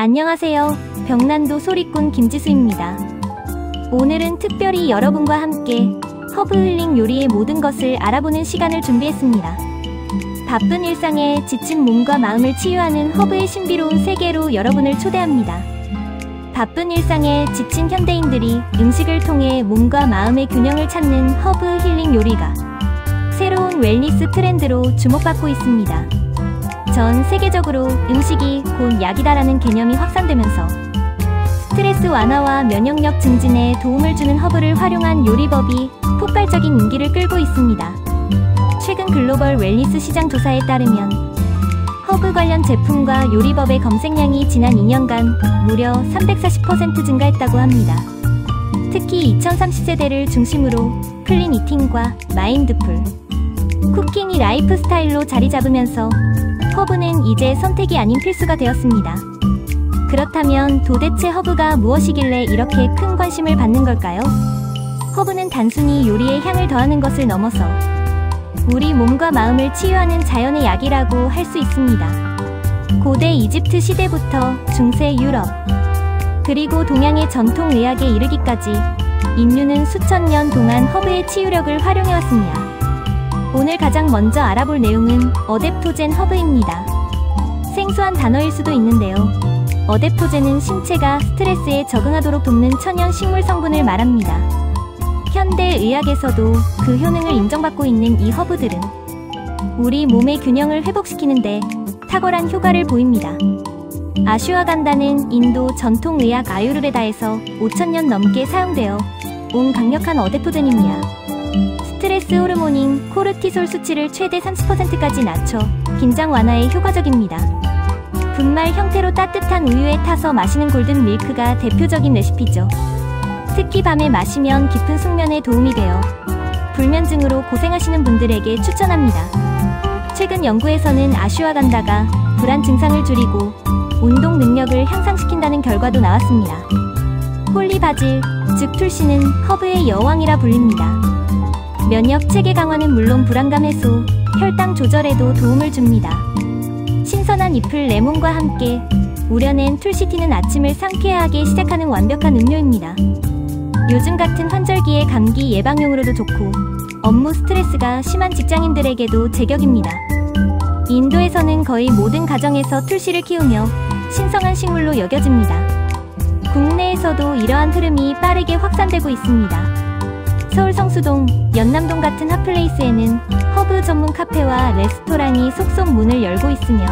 안녕하세요. 병난도 소리꾼 김지수입니다. 오늘은 특별히 여러분과 함께 허브 힐링 요리의 모든 것을 알아보는 시간을 준비했습니다. 바쁜 일상에 지친 몸과 마음을 치유하는 허브의 신비로운 세계로 여러분을 초대합니다. 바쁜 일상에 지친 현대인들이 음식을 통해 몸과 마음의 균형을 찾는 허브 힐링 요리가 새로운 웰니스 트렌드로 주목받고 있습니다. 전 세계적으로 음식이 곧 약이다라는 개념이 확산되면서 스트레스 완화와 면역력 증진에 도움을 주는 허브를 활용한 요리법이 폭발적인 인기를 끌고 있습니다. 최근 글로벌 웰니스 시장 조사에 따르면 허브 관련 제품과 요리법의 검색량이 지난 2년간 무려 340% 증가했다고 합니다. 특히 2030세대를 중심으로 클린 이팅과 마인드풀, 쿠킹이 라이프 스타일로 자리 잡으면서 허브는 이제 선택이 아닌 필수가 되었습니다. 그렇다면 도대체 허브가 무엇이길래 이렇게 큰 관심을 받는 걸까요? 허브는 단순히 요리에 향을 더하는 것을 넘어서 우리 몸과 마음을 치유하는 자연의 약이라고 할 수 있습니다. 고대 이집트 시대부터 중세 유럽, 그리고 동양의 전통 의학에 이르기까지 인류는 수천 년 동안 허브의 치유력을 활용해왔습니다. 오늘 가장 먼저 알아볼 내용은 어댑토젠 허브입니다. 생소한 단어일 수도 있는데요. 어댑토젠은 신체가 스트레스에 적응하도록 돕는 천연 식물 성분을 말합니다. 현대 의학에서도 그 효능을 인정받고 있는 이 허브들은 우리 몸의 균형을 회복시키는데 탁월한 효과를 보입니다. 아슈와간다는 인도 전통 의학 아유르베다에서 5,000년 넘게 사용되어 온 강력한 어댑토젠입니다. 스트레스 호르몬인 코르티솔 수치를 최대 30%까지 낮춰 긴장 완화에 효과적입니다. 분말 형태로 따뜻한 우유에 타서 마시는 골든 밀크가 대표적인 레시피죠. 특히 밤에 마시면 깊은 숙면에 도움이 되어 불면증으로 고생하시는 분들에게 추천합니다. 최근 연구에서는 아슈와간다가 불안 증상을 줄이고 운동 능력을 향상시킨다는 결과도 나왔습니다. 홀리바질, 즉 툴시는 허브의 여왕이라 불립니다. 면역 체계 강화는 물론 불안감 해소, 혈당 조절에도 도움을 줍니다. 신선한 잎을 레몬과 함께 우려낸 툴시티는 아침을 상쾌하게 시작하는 완벽한 음료입니다. 요즘 같은 환절기에 감기 예방용으로도 좋고 업무 스트레스가 심한 직장인들에게도 제격입니다. 인도에서는 거의 모든 가정에서 툴시를 키우며 신성한 식물로 여겨집니다. 국내에서도 이러한 흐름이 빠르게 확산되고 있습니다. 서울 성수동, 연남동 같은 핫플레이스에는 허브 전문 카페와 레스토랑이 속속 문을 열고 있으며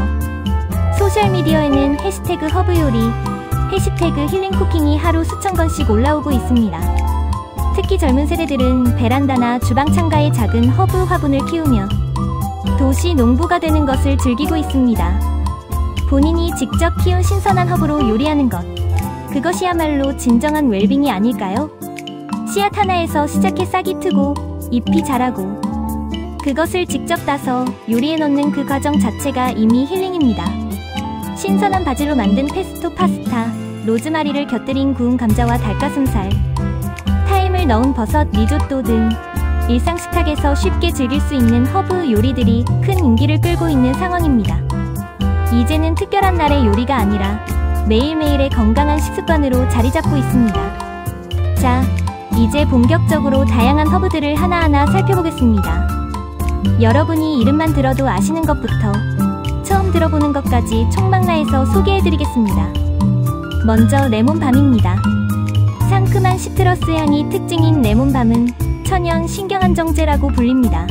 소셜미디어에는 해시태그 허브요리, 해시태그 힐링쿠킹이 하루 수천 건씩 올라오고 있습니다. 특히 젊은 세대들은 베란다나 주방 창가에 작은 허브 화분을 키우며 도시 농부가 되는 것을 즐기고 있습니다. 본인이 직접 키운 신선한 허브로 요리하는 것, 그것이야말로 진정한 웰빙이 아닐까요? 씨앗 하나에서 시작해 싹이 트고 잎이 자라고 그것을 직접 따서 요리에 넣는 그 과정 자체가 이미 힐링입니다. 신선한 바질로 만든 페스토 파스타, 로즈마리를 곁들인 구운 감자와 닭가슴살, 타임을 넣은 버섯 리조또 등 일상 식탁에서 쉽게 즐길 수 있는 허브 요리들이 큰 인기를 끌고 있는 상황입니다. 이제는 특별한 날의 요리가 아니라 매일매일의 건강한 식습관으로 자리 잡고 있습니다. 자, 이제 본격적으로 다양한 허브들을 하나하나 살펴보겠습니다. 여러분이 이름만 들어도 아시는 것부터 처음 들어보는 것까지 총망라해서 소개해드리겠습니다. 먼저 레몬밤입니다. 상큼한 시트러스 향이 특징인 레몬밤은 천연 신경안정제라고 불립니다.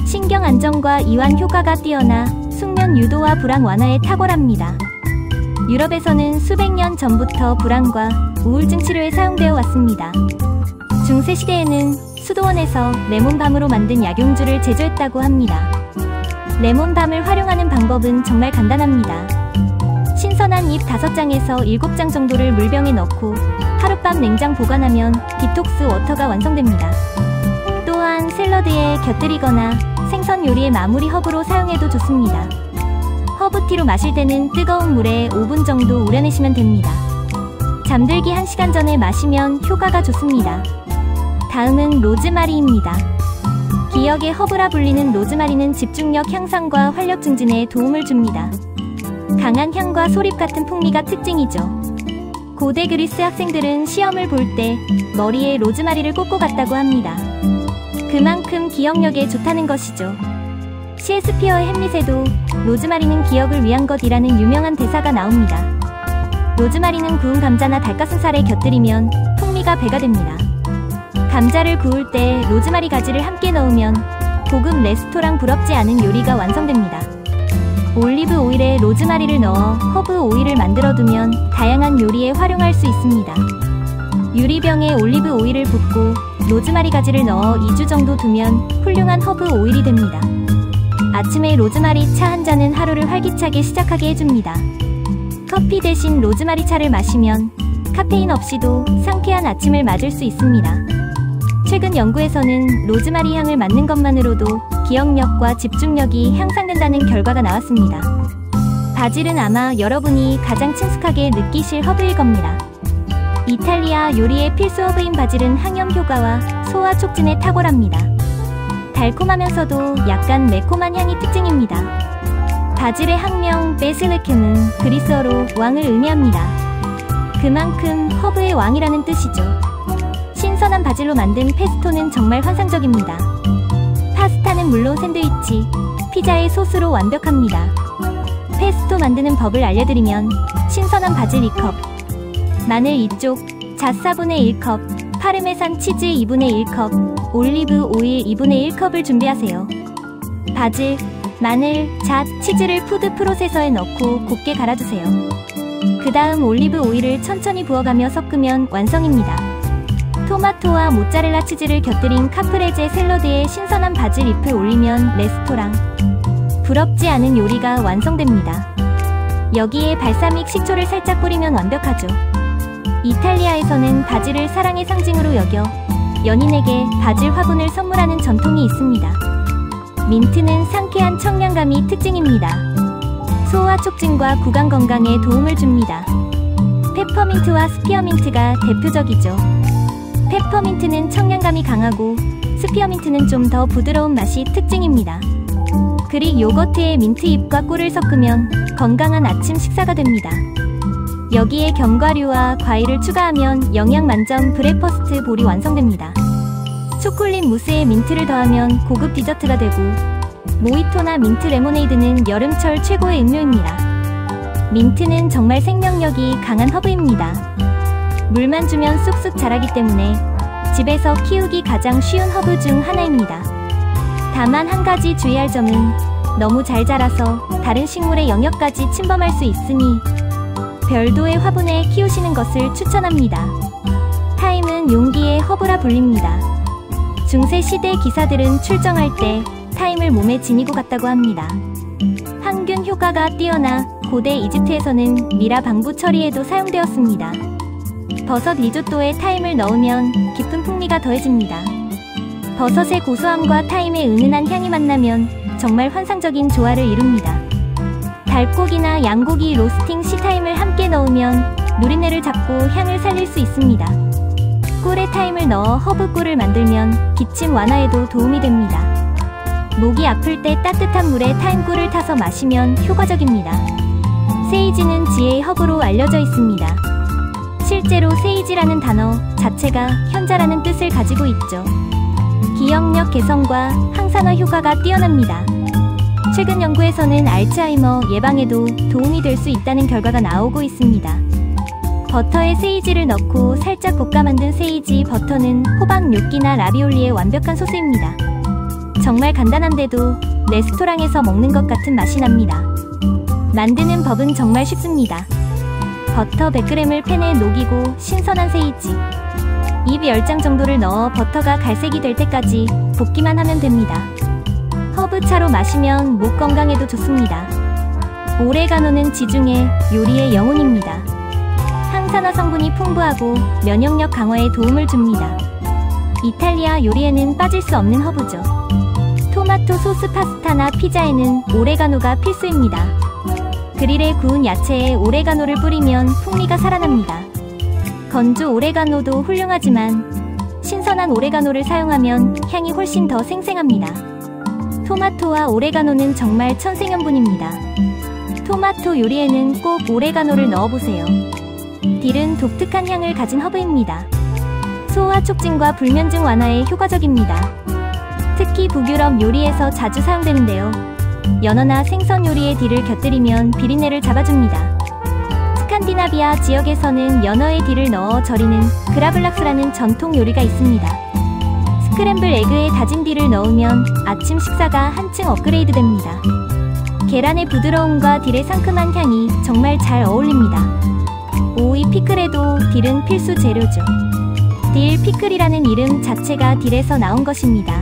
신경안정과 이완 효과가 뛰어나 숙면 유도와 불안 완화에 탁월합니다. 유럽에서는 수백 년 전부터 불안과 우울증 치료에 사용되어 왔습니다. 중세시대에는 수도원에서 레몬밤으로 만든 약용주를 제조했다고 합니다. 레몬밤을 활용하는 방법은 정말 간단합니다. 신선한 잎 5장에서 7장 정도를 물병에 넣고 하룻밤 냉장 보관하면 디톡스 워터가 완성됩니다. 또한 샐러드에 곁들이거나 생선 요리의 마무리 허브로 사용해도 좋습니다. 허브티로 마실 때는 뜨거운 물에 5분 정도 우려내시면 됩니다. 잠들기 1시간 전에 마시면 효과가 좋습니다. 다음은 로즈마리입니다. 기역의 허브라 불리는 로즈마리는 집중력 향상과 활력 증진에 도움을 줍니다. 강한 향과 소립 같은 풍미가 특징이죠. 고대 그리스 학생들은 시험을 볼 때 머리에 로즈마리를 꽂고 갔다고 합니다. 그만큼 기억력에 좋다는 것이죠. 셰익스피어의 햄릿에도 로즈마리는 기억을 위한 것이라는 유명한 대사가 나옵니다. 로즈마리는 구운 감자나 닭가슴살에 곁들이면 풍미가 배가 됩니다. 감자를 구울 때 로즈마리 가지를 함께 넣으면 고급 레스토랑 부럽지 않은 요리가 완성됩니다. 올리브 오일에 로즈마리를 넣어 허브 오일을 만들어두면 다양한 요리에 활용할 수 있습니다. 유리병에 올리브 오일을 붓고 로즈마리 가지를 넣어 2주 정도 두면 훌륭한 허브 오일이 됩니다. 아침에 로즈마리 차 한 잔은 하루를 활기차게 시작하게 해줍니다. 커피 대신 로즈마리 차를 마시면 카페인 없이도 상쾌한 아침을 맞을 수 있습니다. 최근 연구에서는 로즈마리 향을 맡는 것만으로도 기억력과 집중력이 향상된다는 결과가 나왔습니다. 바질은 아마 여러분이 가장 친숙하게 느끼실 허브일 겁니다. 이탈리아 요리의 필수 허브인 바질은 항염 효과와 소화 촉진에 탁월합니다. 달콤하면서도 약간 매콤한 향이 특징입니다. 바질의 학명 베실리크는 그리스어로 왕을 의미합니다. 그만큼 허브의 왕이라는 뜻이죠. 신선한 바질로 만든 페스토는 정말 환상적입니다. 파스타는 물론 샌드위치, 피자의 소스로 완벽합니다. 페스토 만드는 법을 알려드리면 신선한 바질 2컵, 마늘 2쪽, 잣 4분의 1컵, 파르메산 치즈 2분의 1컵, 올리브 오일 2분의 1컵을 준비하세요. 바질, 마늘, 잣, 치즈를 푸드 프로세서에 넣고 곱게 갈아주세요. 그 다음 올리브 오일을 천천히 부어가며 섞으면 완성입니다. 토마토와 모짜렐라 치즈를 곁들인 카프레제 샐러드에 신선한 바질 잎을 올리면 레스토랑 부럽지 않은 요리가 완성됩니다. 여기에 발사믹 식초를 살짝 뿌리면 완벽하죠. 이탈리아에서는 바질을 사랑의 상징으로 여겨 연인에게 바질 화분을 선물하는 전통이 있습니다. 민트는 상쾌한 청량감이 특징입니다. 소화 촉진과 구강 건강에 도움을 줍니다. 페퍼민트와 스피어민트가 대표적이죠. 페퍼민트는 청량감이 강하고 스피어민트는 좀 더 부드러운 맛이 특징입니다. 그릭 요거트에 민트잎과 꿀을 섞으면 건강한 아침 식사가 됩니다. 여기에 견과류와 과일을 추가하면 영양 만점 브레퍼스트 볼이 완성됩니다. 초콜릿 무스에 민트를 더하면 고급 디저트가 되고 모히토나 민트 레모네이드는 여름철 최고의 음료입니다. 민트는 정말 생명력이 강한 허브입니다. 물만 주면 쑥쑥 자라기 때문에 집에서 키우기 가장 쉬운 허브 중 하나입니다. 다만 한 가지 주의할 점은 너무 잘 자라서 다른 식물의 영역까지 침범할 수 있으니 별도의 화분에 키우시는 것을 추천합니다. 타임은 용기의 허브라 불립니다. 중세시대 기사들은 출정할 때 타임을 몸에 지니고 갔다고 합니다. 항균 효과가 뛰어나 고대 이집트에서는 미라 방부 처리에도 사용되었습니다. 버섯 리조또에 타임을 넣으면 깊은 풍미가 더해집니다. 버섯의 고소함과 타임의 은은한 향이 만나면 정말 환상적인 조화를 이룹니다. 닭고기나 양고기 로스팅 시 타임을 함께 넣으면 누린내를 잡고 향을 살릴 수 있습니다. 꿀에 타임을 넣어 허브꿀을 만들면 기침 완화에도 도움이 됩니다. 목이 아플 때 따뜻한 물에 타임꿀을 타서 마시면 효과적입니다. 세이지는 지혜의 허브로 알려져 있습니다. 실제로 세이지라는 단어 자체가 현자라는 뜻을 가지고 있죠. 기억력 개선과 항산화 효과가 뛰어납니다. 최근 연구에서는 알츠하이머 예방에도 도움이 될 수 있다는 결과가 나오고 있습니다. 버터에 세이지를 넣고 살짝 볶아 만든 세이지 버터는 호박 뇨끼나 라비올리의 완벽한 소스입니다. 정말 간단한데도 레스토랑에서 먹는 것 같은 맛이 납니다. 만드는 법은 정말 쉽습니다. 버터 100g을 팬에 녹이고 신선한 세이지 잎 10장 정도를 넣어 버터가 갈색이 될 때까지 볶기만 하면 됩니다. 허브차로 마시면 목 건강에도 좋습니다. 오레가노는 지중해 요리의 영혼입니다. 항산화 성분이 풍부하고 면역력 강화에 도움을 줍니다. 이탈리아 요리에는 빠질 수 없는 허브죠. 토마토 소스 파스타나 피자에는 오레가노가 필수입니다. 그릴에 구운 야채에 오레가노를 뿌리면 풍미가 살아납니다. 건조 오레가노도 훌륭하지만 신선한 오레가노를 사용하면 향이 훨씬 더 생생합니다. 토마토와 오레가노는 정말 천생연분입니다. 토마토 요리에는 꼭 오레가노를 넣어보세요. 딜은 독특한 향을 가진 허브입니다. 소화 촉진과 불면증 완화에 효과적입니다. 특히 북유럽 요리에서 자주 사용되는데요. 연어나 생선 요리에 딜을 곁들이면 비린내를 잡아줍니다. 스칸디나비아 지역에서는 연어에 딜을 넣어 절이는 그라블락스라는 전통 요리가 있습니다. 스크램블 에그에 다진 딜을 넣으면 아침 식사가 한층 업그레이드 됩니다. 계란의 부드러움과 딜의 상큼한 향이 정말 잘 어울립니다. 오이 피클에도 딜은 필수 재료죠. 딜 피클이라는 이름 자체가 딜에서 나온 것입니다.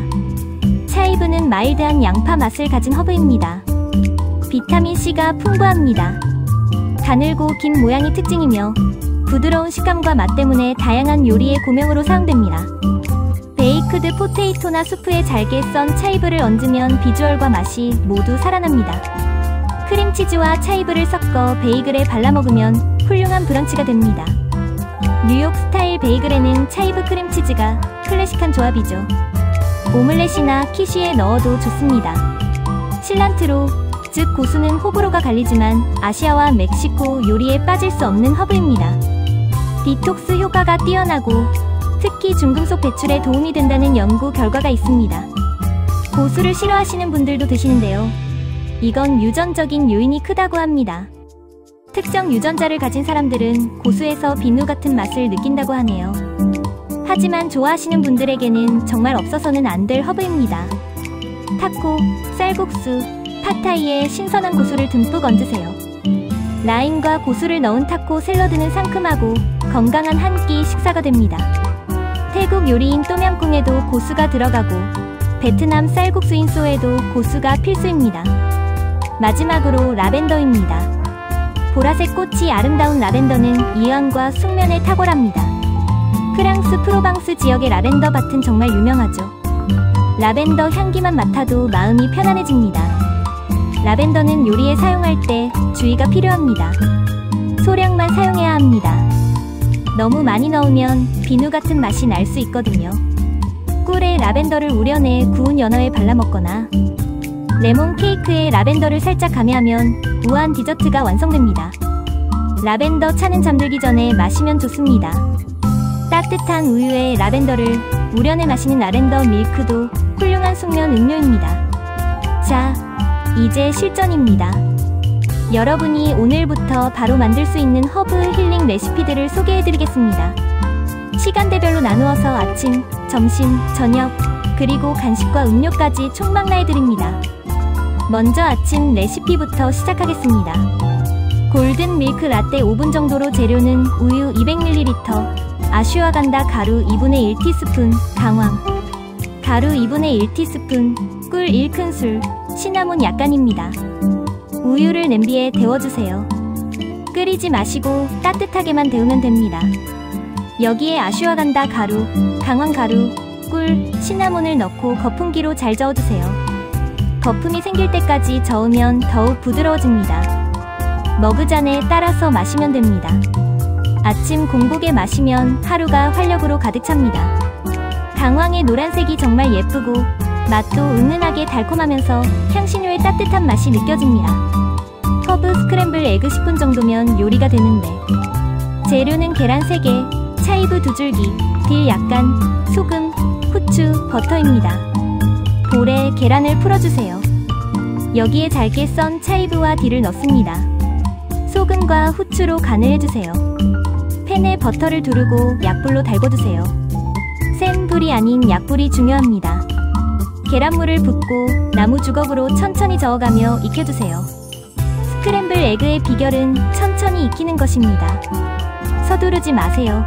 차이브는 마일드한 양파 맛을 가진 허브입니다. 비타민C가 풍부합니다. 가늘고 긴 모양이 특징이며 부드러운 식감과 맛 때문에 다양한 요리의 고명으로 사용됩니다. 베이크드 포테이토나 수프에 잘게 썬 차이브를 얹으면 비주얼과 맛이 모두 살아납니다. 크림치즈와 차이브를 섞어 베이글에 발라 먹으면 훌륭한 브런치가 됩니다. 뉴욕 스타일 베이글에는 차이브 크림치즈가 클래식한 조합이죠. 오믈렛이나 키쉬에 넣어도 좋습니다. 실란트로, 즉 고수는 호불호가 갈리지만 아시아와 멕시코 요리에 빠질 수 없는 허브입니다. 디톡스 효과가 뛰어나고 특히 중금속 배출에 도움이 된다는 연구 결과가 있습니다. 고수를 싫어하시는 분들도 드시는데요. 이건 유전적인 요인이 크다고 합니다. 특정 유전자를 가진 사람들은 고수에서 비누 같은 맛을 느낀다고 하네요. 하지만 좋아하시는 분들에게는 정말 없어서는 안 될 허브입니다. 타코, 쌀국수, 팟타이에 신선한 고수를 듬뿍 얹으세요. 라임과 고수를 넣은 타코 샐러드는 상큼하고 건강한 한 끼 식사가 됩니다. 태국 요리인 똠얌꿍에도 고수가 들어가고 베트남 쌀국수인 소에도 고수가 필수입니다. 마지막으로 라벤더입니다. 보라색 꽃이 아름다운 라벤더는 이완과 숙면에 탁월합니다. 프랑스 프로방스 지역의 라벤더 밭은 정말 유명하죠. 라벤더 향기만 맡아도 마음이 편안해집니다. 라벤더는 요리에 사용할 때 주의가 필요합니다. 소량만 사용해야 합니다. 너무 많이 넣으면 비누 같은 맛이 날 수 있거든요. 꿀에 라벤더를 우려내 구운 연어에 발라 먹거나 레몬 케이크에 라벤더를 살짝 가미하면 우아한 디저트가 완성됩니다. 라벤더 차는 잠들기 전에 마시면 좋습니다. 따뜻한 우유에 라벤더를 우려내 마시는 라벤더 밀크도 훌륭한 숙면 음료입니다. 자, 이제 실전입니다. 여러분이 오늘부터 바로 만들 수 있는 허브 힐링 레시피들을 소개해드리겠습니다. 시간대별로 나누어서 아침, 점심, 저녁, 그리고 간식과 음료까지 총망라해드립니다. 먼저 아침 레시피부터 시작하겠습니다. 골든 밀크 라떼 5분 정도로 재료는 우유 200ml, 아슈와간다 가루 2분의 1티스푼, 강황, 가루 2분의 1티스푼, 꿀 1큰술, 시나몬 약간입니다. 우유를 냄비에 데워주세요. 끓이지 마시고 따뜻하게만 데우면 됩니다. 여기에 아슈와간다 가루, 강황 가루, 꿀, 시나몬을 넣고 거품기로 잘 저어주세요. 거품이 생길 때까지 저으면 더욱 부드러워집니다. 머그잔에 따라서 마시면 됩니다. 아침 공복에 마시면 하루가 활력으로 가득 찹니다. 강황의 노란색이 정말 예쁘고 맛도 은은하게 달콤하면서 향신료의 따뜻한 맛이 느껴집니다. 허브 스크램블 에그 10분 정도면 요리가 되는데 재료는 계란 3개, 차이브 2줄기, 딜 약간, 소금, 후추, 버터입니다. 볼에 계란을 풀어주세요. 여기에 잘게 썬 차이브와 딜을 넣습니다. 소금과 후추로 간을 해주세요. 팬에 버터를 두르고 약불로 달궈주세요. 센 불이 아닌 약불이 중요합니다. 계란물을 붓고 나무 주걱으로 천천히 저어가며 익혀주세요. 스크램블 에그의 비결은 천천히 익히는 것입니다. 서두르지 마세요.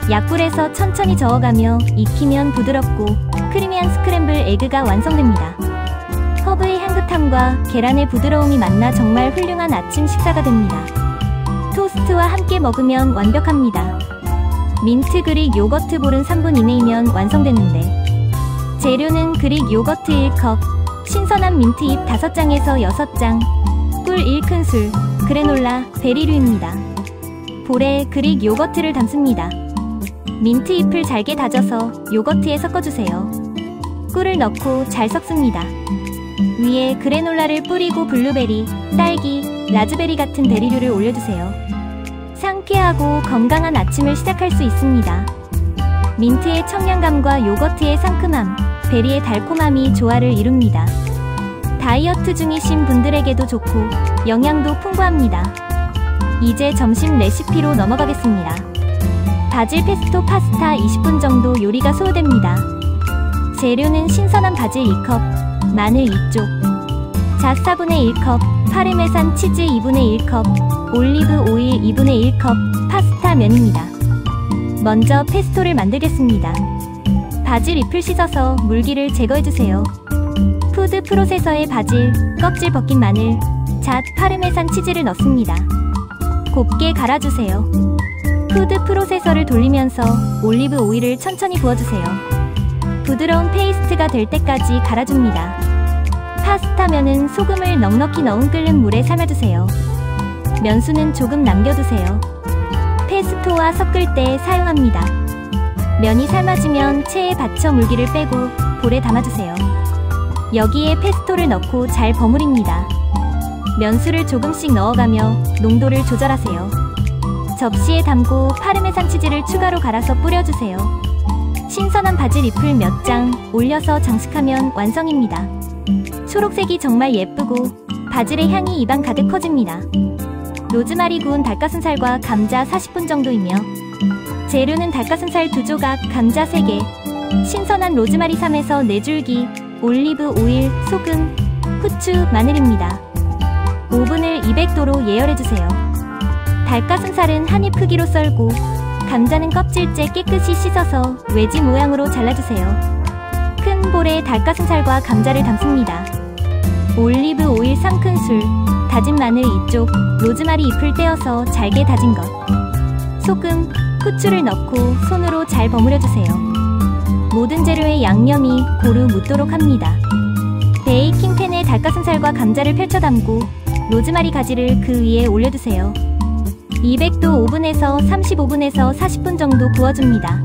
약불에서 천천히 저어가며 익히면 부드럽고 크리미한 스크램블 에그가 완성됩니다. 허브의 향긋함과 계란의 부드러움이 만나 정말 훌륭한 아침 식사가 됩니다. 토스트와 함께 먹으면 완벽합니다. 민트 그릭 요거트 볼은 3분 이내이면 완성되는데 재료는 그릭 요거트 1컵, 신선한 민트잎 5장에서 6장, 꿀 1큰술, 그래놀라, 베리류입니다. 볼에 그릭 요거트를 담습니다. 민트잎을 잘게 다져서 요거트에 섞어주세요. 꿀을 넣고 잘 섞습니다. 위에 그래놀라를 뿌리고 블루베리, 딸기, 라즈베리 같은 베리류를 올려주세요. 상쾌하고 건강한 아침을 시작할 수 있습니다. 민트의 청량감과 요거트의 상큼함, 베리의 달콤함이 조화를 이룹니다. 다이어트 중이신 분들에게도 좋고 영양도 풍부합니다. 이제 점심 레시피로 넘어가겠습니다. 바질 페스토 파스타 20분 정도 요리가 소요됩니다. 재료는 신선한 바질 2컵, 마늘 2쪽, 자 4분의 1컵, 파르메산 치즈 2분의 1컵, 올리브 오일 2분의 1컵, 파스타 면입니다. 먼저 페스토를 만들겠습니다. 바질 잎을 씻어서 물기를 제거해주세요. 푸드 프로세서에 바질, 껍질 벗긴 마늘, 잣, 파르메산 치즈를 넣습니다. 곱게 갈아주세요. 푸드 프로세서를 돌리면서 올리브 오일을 천천히 부어주세요. 부드러운 페이스트가 될 때까지 갈아줍니다. 파스타면은 소금을 넉넉히 넣은 끓는 물에 삶아주세요. 면수는 조금 남겨두세요. 페스토와 섞을 때 사용합니다. 면이 삶아지면 체에 받쳐 물기를 빼고 볼에 담아주세요. 여기에 페스토를 넣고 잘 버무립니다. 면수를 조금씩 넣어가며 농도를 조절하세요. 접시에 담고 파르메산 치즈를 추가로 갈아서 뿌려주세요. 신선한 바질 잎을 몇 장 올려서 장식하면 완성입니다. 초록색이 정말 예쁘고 바질의 향이 입안 가득 퍼집니다. 로즈마리 구운 닭가슴살과 감자 40분 정도이며 재료는 닭가슴살 2조각, 감자 3개, 신선한 로즈마리 3에서 4줄기, 올리브 오일, 소금, 후추, 마늘입니다. 오븐을 200도로 예열해주세요. 닭가슴살은 한입 크기로 썰고 감자는 껍질째 깨끗이 씻어서 외지 모양으로 잘라주세요. 큰 볼에 닭가슴살과 감자를 담습니다. 올리브 오일 3큰술, 다진 마늘 2쪽, 로즈마리 잎을 떼어서 잘게 다진 것, 소금, 후추를 넣고 손으로 잘 버무려주세요. 모든 재료의 양념이 고루 묻도록 합니다. 베이킹팬에 닭가슴살과 감자를 펼쳐 담고 로즈마리 가지를 그 위에 올려두세요. 200도 오븐에서 35분에서 40분 정도 구워줍니다.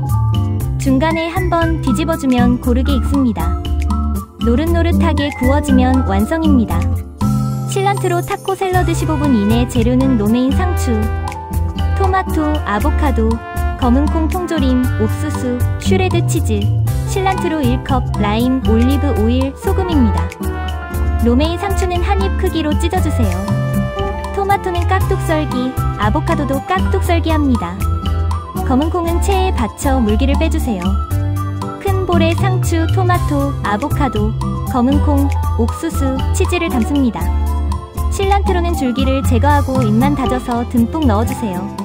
중간에 한번 뒤집어주면 고르게 익습니다. 노릇노릇하게 구워지면 완성입니다. 실란트로 타코 샐러드 15분 이내. 재료는 로메인 상추, 토마토, 아보카도, 검은콩 통조림, 옥수수, 슈레드 치즈, 실란트로 1컵, 라임, 올리브 오일, 소금입니다. 로메인 상추는 한입 크기로 찢어주세요. 토마토는 깍둑 썰기, 아보카도도 깍둑 썰기 합니다. 검은콩은 체에 받쳐 물기를 빼주세요. 큰 볼에 상추, 토마토, 아보카도, 검은콩, 옥수수, 치즈를 담습니다. 실란트로는 줄기를 제거하고 잎만 다져서 듬뿍 넣어주세요.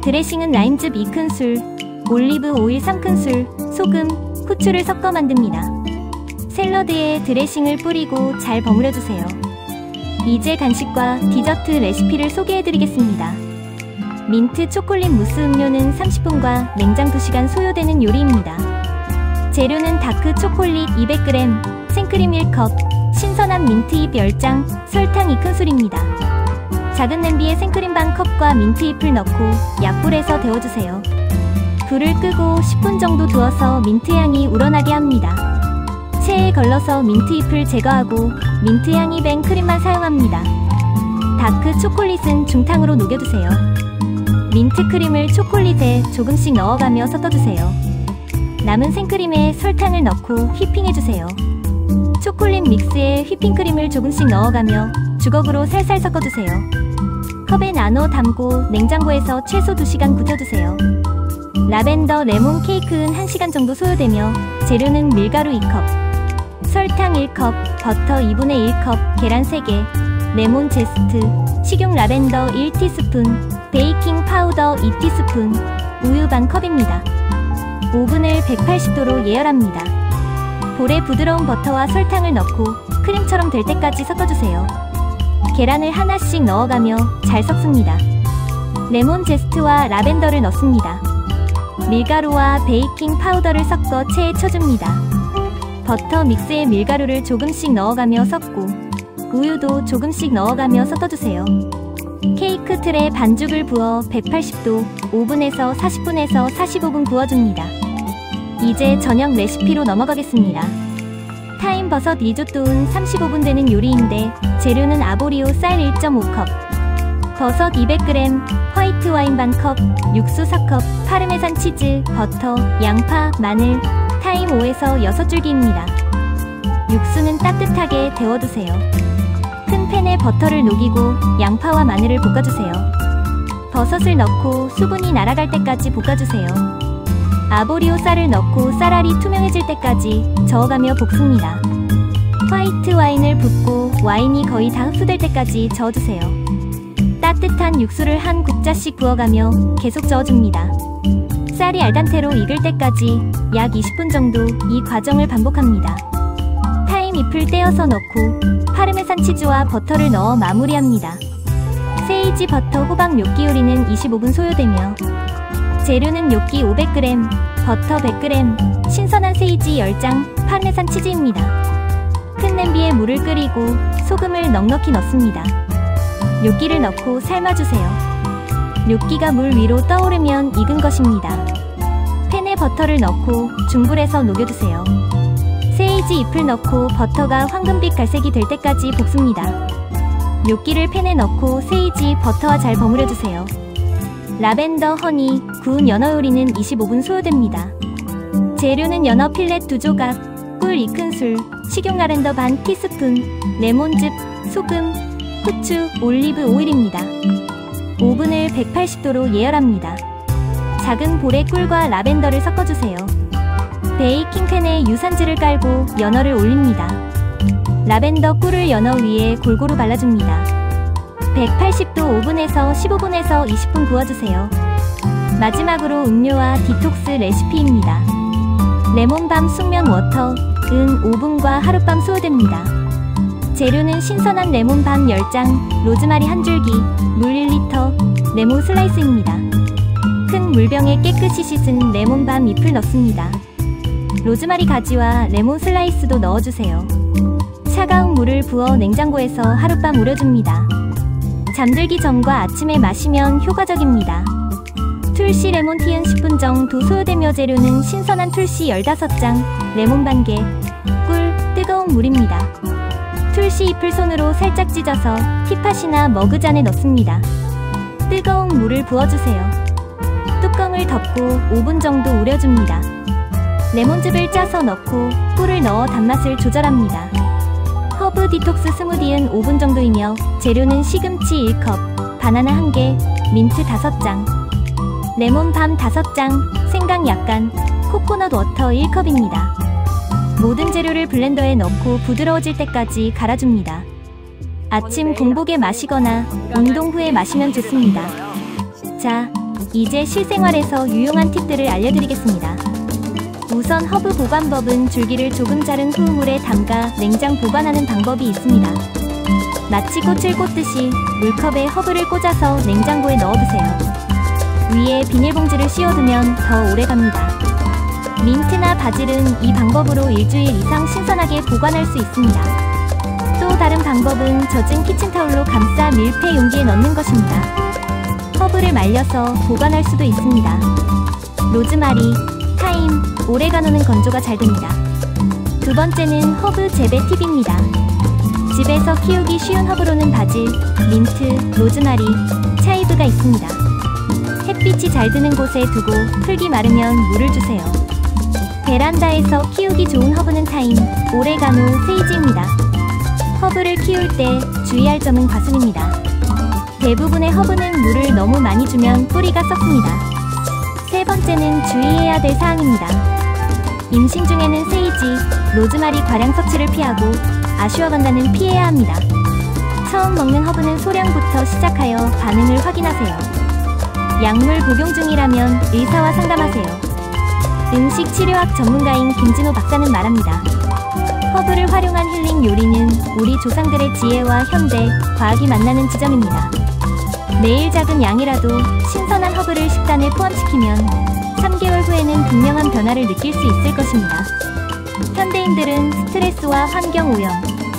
드레싱은 라임즙 2큰술, 올리브 오일 3큰술, 소금, 후추를 섞어 만듭니다. 샐러드에 드레싱을 뿌리고 잘 버무려주세요. 이제 간식과 디저트 레시피를 소개해드리겠습니다. 민트 초콜릿 무스 음료는 30분과 냉장 2시간 소요되는 요리입니다. 재료는 다크 초콜릿 200g, 생크림 1컵, 신선한 민트잎 10장, 설탕 2큰술입니다. 작은 냄비에 생크림 반 컵과 민트잎을 넣고 약불에서 데워주세요. 불을 끄고 10분 정도 두어서 민트향이 우러나게 합니다. 체에 걸러서 민트잎을 제거하고 민트향이 밴 크림만 사용합니다. 다크 초콜릿은 중탕으로 녹여두세요. 민트크림을 초콜릿에 조금씩 넣어가며 섞어주세요. 남은 생크림에 설탕을 넣고 휘핑해주세요. 초콜릿 믹스에 휘핑크림을 조금씩 넣어가며 주걱으로 살살 섞어주세요. 컵에 나눠 담고 냉장고에서 최소 2시간 굳혀두세요. 라벤더 레몬 케이크는 1시간 정도 소요되며 재료는 밀가루 2컵, 설탕 1컵, 버터 2분의 1컵, 계란 3개, 레몬 제스트, 식용 라벤더 1티스푼, 베이킹 파우더 2티스푼, 우유 반 컵입니다. 오븐을 180도로 예열합니다. 볼에 부드러운 버터와 설탕을 넣고 크림처럼 될 때까지 섞어주세요. 계란을 하나씩 넣어가며 잘 섞습니다. 레몬 제스트와 라벤더를 넣습니다. 밀가루와 베이킹 파우더를 섞어 체에 쳐줍니다. 버터 믹스에 밀가루를 조금씩 넣어가며 섞고 우유도 조금씩 넣어가며 섞어주세요. 케이크 틀에 반죽을 부어 180도 오븐에서 40분에서 45분 구워줍니다. 이제 저녁 레시피로 넘어가겠습니다. 타임 버섯 리조또는 35분 되는 요리인데 재료는 아보리오 쌀 1.5컵, 버섯 200g, 화이트 와인 반컵, 육수 4컵, 파르메산 치즈, 버터, 양파, 마늘, 타임 5에서 6줄기입니다. 육수는 따뜻하게 데워두세요. 큰 팬에 버터를 녹이고 양파와 마늘을 볶아주세요. 버섯을 넣고 수분이 날아갈 때까지 볶아주세요. 아보리오 쌀을 넣고 쌀알이 투명해질 때까지 저어가며 볶습니다. 화이트 와인을 붓고 와인이 거의 다 흡수될 때까지 저어주세요. 따뜻한 육수를 한 국자씩 부어가며 계속 저어줍니다. 쌀이 알단테로 익을 때까지 약 20분 정도 이 과정을 반복합니다. 타임 잎을 떼어서 넣고 파르메산 치즈와 버터를 넣어 마무리합니다. 세이지 버터 호박 뇨끼 요리는 25분 소요되며 재료는 뇨끼 500g, 버터 100g, 신선한 세이지 10장, 파르메산 치즈입니다. 큰 냄비에 물을 끓이고 소금을 넉넉히 넣습니다. 뇨끼를 넣고 삶아주세요. 뇨끼가 물 위로 떠오르면 익은 것입니다. 팬에 버터를 넣고 중불에서 녹여주세요. 세이지 잎을 넣고 버터가 황금빛 갈색이 될 때까지 볶습니다. 뇨끼를 팬에 넣고 세이지 버터와 잘 버무려주세요. 라벤더, 허니, 구운 연어 요리는 25분 소요됩니다. 재료는 연어 필렛 2조각, 꿀 2큰술, 식용 라벤더 반 티스푼, 레몬즙, 소금, 후추, 올리브 오일입니다. 오븐을 180도로 예열합니다. 작은 볼에 꿀과 라벤더를 섞어주세요. 베이킹팬에 유산지를 깔고 연어를 올립니다. 라벤더 꿀을 연어 위에 골고루 발라줍니다. 180도 오븐에서 15분에서 20분 구워주세요. 마지막으로 음료와 디톡스 레시피입니다. 레몬밤 숙면 워터, 은 5분과 하룻밤 소요됩니다. 재료는 신선한 레몬밤 10장, 로즈마리 1줄기, 물 1리터, 레몬 슬라이스입니다. 큰 물병에 깨끗이 씻은 레몬밤 잎을 넣습니다. 로즈마리 가지와 레몬 슬라이스도 넣어주세요. 차가운 물을 부어 냉장고에서 하룻밤 우려줍니다. 잠들기 전과 아침에 마시면 효과적입니다. 툴시 레몬티은 10분 정도 소요되며 재료는 신선한 툴시 15장, 레몬 반개, 꿀, 뜨거운 물입니다. 툴시 잎을 손으로 살짝 찢어서 티팟이나 머그잔에 넣습니다. 뜨거운 물을 부어주세요. 뚜껑을 덮고 5분 정도 우려줍니다. 레몬즙을 짜서 넣고 꿀을 넣어 단맛을 조절합니다. 허브 디톡스 스무디는 5분 정도이며 재료는 시금치 1컵, 바나나 1개, 민트 5장, 레몬밤 5장, 생강 약간, 코코넛 워터 1컵입니다. 모든 재료를 블렌더에 넣고 부드러워질 때까지 갈아줍니다. 아침 공복에 마시거나 운동 후에 마시면 좋습니다. 자, 이제 실생활에서 유용한 팁들을 알려드리겠습니다. 우선 허브 보관법은 줄기를 조금 자른 후 물에 담가 냉장 보관하는 방법이 있습니다. 마치 꽃을 꽂듯이 물컵에 허브를 꽂아서 냉장고에 넣어두세요. 위에 비닐봉지를 씌워두면 더 오래갑니다. 민트나 바질은 이 방법으로 일주일 이상 신선하게 보관할 수 있습니다. 또 다른 방법은 젖은 키친타올로 감싸 밀폐 용기에 넣는 것입니다. 허브를 말려서 보관할 수도 있습니다. 로즈마리, 타임, 오레가노는 건조가 잘 됩니다. 두 번째는 허브 재배 팁입니다. 집에서 키우기 쉬운 허브로는 바질, 민트, 로즈마리, 차이브가 있습니다. 햇빛이 잘 드는 곳에 두고 흙이 마르면 물을 주세요. 베란다에서 키우기 좋은 허브는 타임, 오레가노, 세이지입니다. 허브를 키울 때 주의할 점은 과습입니다. 대부분의 허브는 물을 너무 많이 주면 뿌리가 썩습니다. 세 번째는 주의해야 될 사항입니다. 임신 중에는 세이지, 로즈마리 과량 섭취를 피하고 아슈와간다는 피해야 합니다. 처음 먹는 허브는 소량부터 시작하여 반응을 확인하세요. 약물 복용 중이라면 의사와 상담하세요. 음식 치료학 전문가인 김진호 박사는 말합니다. 허브를 활용한 힐링 요리는 우리 조상들의 지혜와 현대, 과학이 만나는 지점입니다. 매일 작은 양이라도 신선한 허브를 식단에 포함시키면 3개월 후에는 분명한 변화를 느낄 수 있을 것입니다. 현대인들은 스트레스와 환경오염,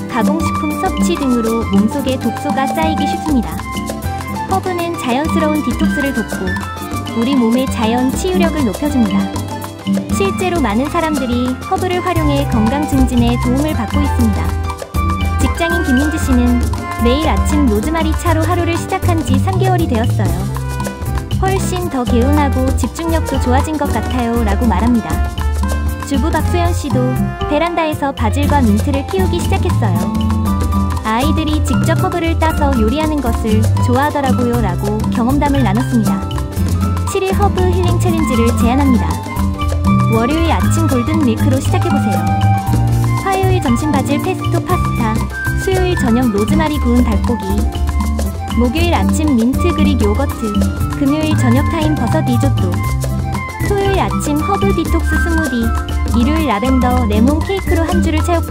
가공식품 섭취 등으로 몸속에 독소가 쌓이기 쉽습니다. 허브는 자연스러운 디톡스를 돕고 우리 몸의 자연 치유력을 높여줍니다. 실제로 많은 사람들이 허브를 활용해 건강 증진에 도움을 받고 있습니다. 직장인 김민지 씨는 매일 아침 로즈마리 차로 하루를 시작한 지 3개월이 되었어요. 훨씬 더 개운하고 집중력도 좋아진 것 같아요 라고 말합니다. 주부 박소연 씨도 베란다에서 바질과 민트를 키우기 시작했어요. 아이들이 직접 허브를 따서 요리하는 것을 좋아하더라고요 라고 경험담을 나눴습니다. 7일 허브 힐링 챌린지를 제안합니다. 월요일 아침 골든 밀크로 시작해보세요. 화요일 점심 바질 페스토 파스타, 수요일 저녁 로즈마리 구운 닭고기, 목요일 아침 민트 그릭 요거트, 금요일 저녁 타임 버섯 리조또, 토요일 아침 허브 디톡스 스무디, 일요일 라벤더 레몬 케이크로 한 주를 채우고.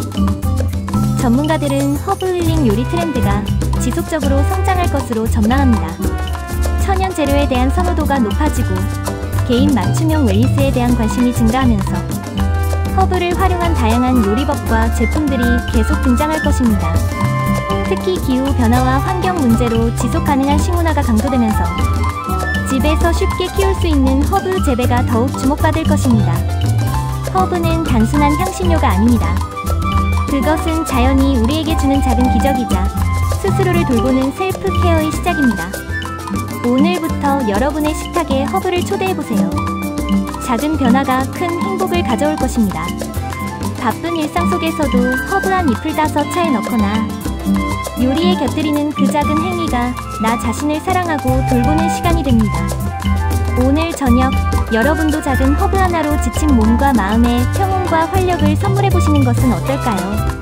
전문가들은 허브 힐링 요리 트렌드가 지속적으로 성장할 것으로 전망합니다. 천연 재료에 대한 선호도가 높아지고 개인 맞춤형 웰니스에 대한 관심이 증가하면서 허브를 활용한 다양한 요리법과 제품들이 계속 등장할 것입니다. 특히 기후 변화와 환경 문제로 지속 가능한 식문화가 강조되면서 집에서 쉽게 키울 수 있는 허브 재배가 더욱 주목받을 것입니다. 허브는 단순한 향신료가 아닙니다. 그것은 자연이 우리에게 주는 작은 기적이자 스스로를 돌보는 셀프 케어의 시작입니다. 오늘부터 여러분의 식탁에 허브를 초대해보세요. 작은 변화가 큰 행복을 가져올 것입니다. 바쁜 일상 속에서도 허브 한 잎을 따서 차에 넣거나 요리에 곁들이는 그 작은 행위가 나 자신을 사랑하고 돌보는 시간이 됩니다. 오늘 저녁 여러분도 작은 허브 하나로 지친 몸과 마음의 평온과 활력을 선물해보시는 것은 어떨까요?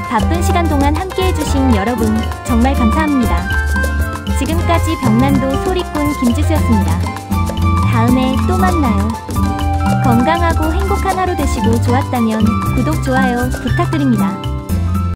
바쁜 시간 동안 함께해주신 여러분 정말 감사합니다. 지금까지 병난도 소리꾼 김지수였습니다. 다음에 또 만나요. 건강하고 행복한 하루 되시고 좋았다면 구독, 좋아요 부탁드립니다.